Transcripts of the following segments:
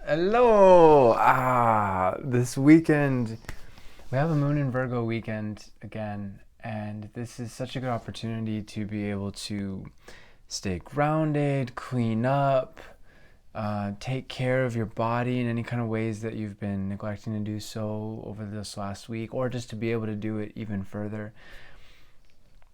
Hello. This weekend we have a Moon in Virgo weekend again, and this is such a good opportunity to be able to stay grounded, clean up, take care of your body in any kind of ways that you've been neglecting to do so over this last week, or just to be able to do it even further.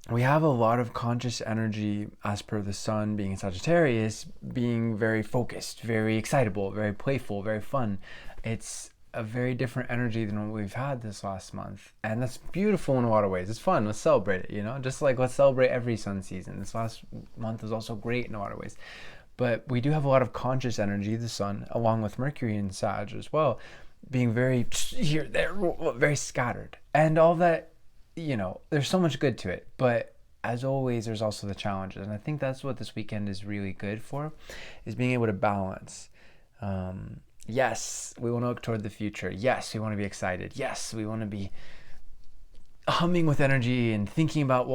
We have a lot of conscious energy as per the sun being in Sagittarius, being very focused, very excitable, very playful, very fun. It's a very different energy than what we've had this last month. And that's beautiful in a lot of ways. It's fun. Let's celebrate it, Just like let's celebrate every sun season. This last month was also great in a lot of ways. But we do have a lot of conscious energy, the sun, along with Mercury and Sag as well, being very here, there, very scattered. And all that, there's so much good to it. But as always, there's also the challenges. And I think that's what this weekend is really good for, is being able to balance. Yes, we want to look toward the future. Yes, we want to be excited. Yes, we want to be humming with energy and thinking about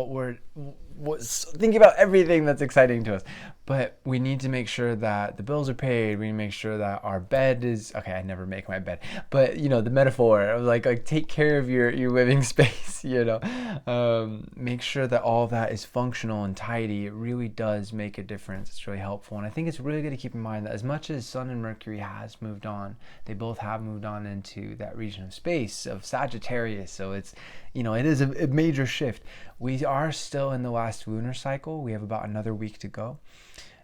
thinking about everything that's exciting to us. But we need to make sure that the bills are paid. We need to make sure that our bed is okay. I never make my bed, but the metaphor of like take care of your living space. Make sure that all that is functional and tidy. It really does make a difference. It's really helpful, and I think it's really good to keep in mind that as much as Sun and Mercury has moved on, they both have moved on into that region of space of Sagittarius. So it's it is a major shift. We are still in the last lunar cycle. We have about another week to go.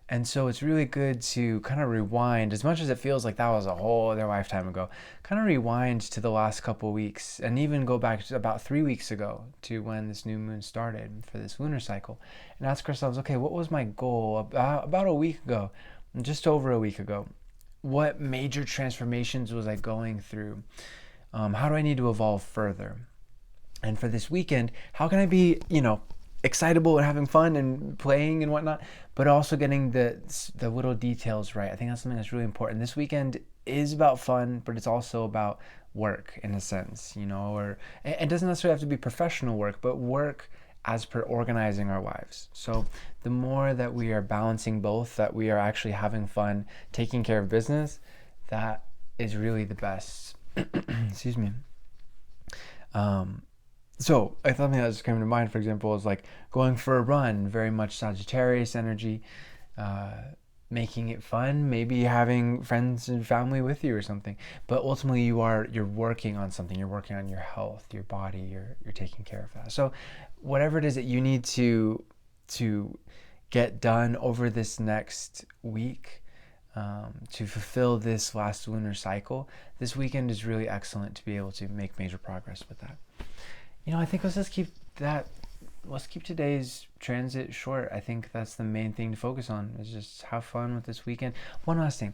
And so it's really good to kind of rewind, as much as it feels like that was a whole other lifetime ago, kind of rewind to the last couple of weeks and even go back to about 3 weeks ago to when this new moon started for this lunar cycle and ask ourselves, okay, what was my goal about a week ago, just over a week ago? What major transformations was I going through? How do I need to evolve further? And for this weekend, how can I be, excitable and having fun and playing and whatnot, but also getting the little details right? I think that's something that's really important. This weekend is about fun, but it's also about work in a sense, or it doesn't necessarily have to be professional work, but work as per organizing our lives. So the more that we are balancing both, that we are actually having fun, taking care of business, that is really the best. Excuse me. So I thought something that just came to mind, for example, is like going for a run, very much Sagittarius energy, making it fun, maybe having friends and family with you or something. But ultimately, you're working on something. You're working on your health, your body. You're taking care of that. So whatever it is that you need to get done over this next week, to fulfill this last lunar cycle, this weekend is really excellent to be able to make major progress with that. I think let's keep today's transit short. I think that's the main thing to focus on, is just have fun with this weekend. One last thing,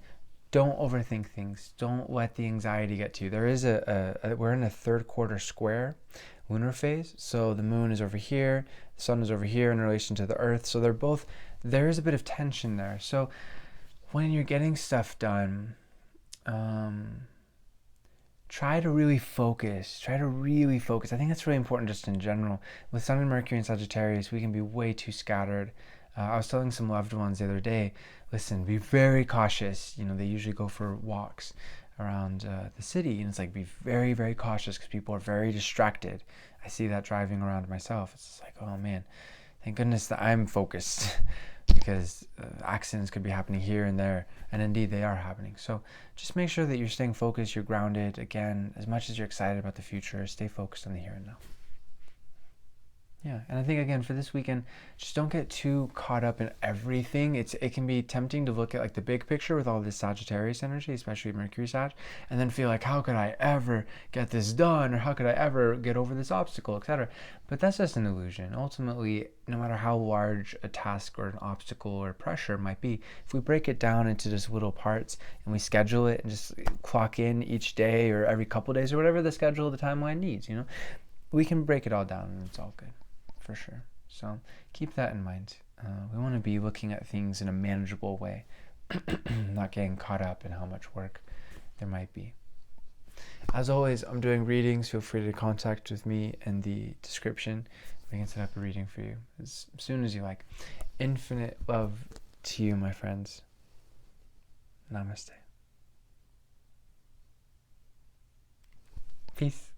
don't overthink things. Don't let the anxiety get to you. There is we're in a third quarter square lunar phase. So the moon is over here, the sun is over here in relation to the earth. So there is a bit of tension there. So when you're getting stuff done, try to really focus. I think that's really important just in general. With Sun and Mercury and Sagittarius, we can be way too scattered. I was telling some loved ones the other day, listen, be very cautious. They usually go for walks around the city, and it's like, be very, very cautious because people are very distracted. I see that driving around myself. It's just like, oh man, thank goodness that I'm focused. Because accidents could be happening here and there, and indeed they are happening. So just make sure that you're staying focused, you're grounded. Again, as much as you're excited about the future, stay focused on the here and now. Yeah, and I think again for this weekend, just don't get too caught up in everything. It can be tempting to look at like the big picture with all this Sagittarius energy, especially Mercury Sag, and then feel like, how could I ever get this done, or how could I ever get over this obstacle, etc. But that's just an illusion. Ultimately, no matter how large a task or an obstacle or pressure might be, if we break it down into just little parts and we schedule it and just clock in each day or every couple days or whatever the schedule, the timeline needs, we can break it all down and it's all good. For sure. So keep that in mind. We want to be looking at things in a manageable way, not getting caught up in how much work there might be. As always, I'm doing readings. Feel free to contact with me in the description. We can set up a reading for you as soon as you like. Infinite love to you, my friends. Namaste. Peace.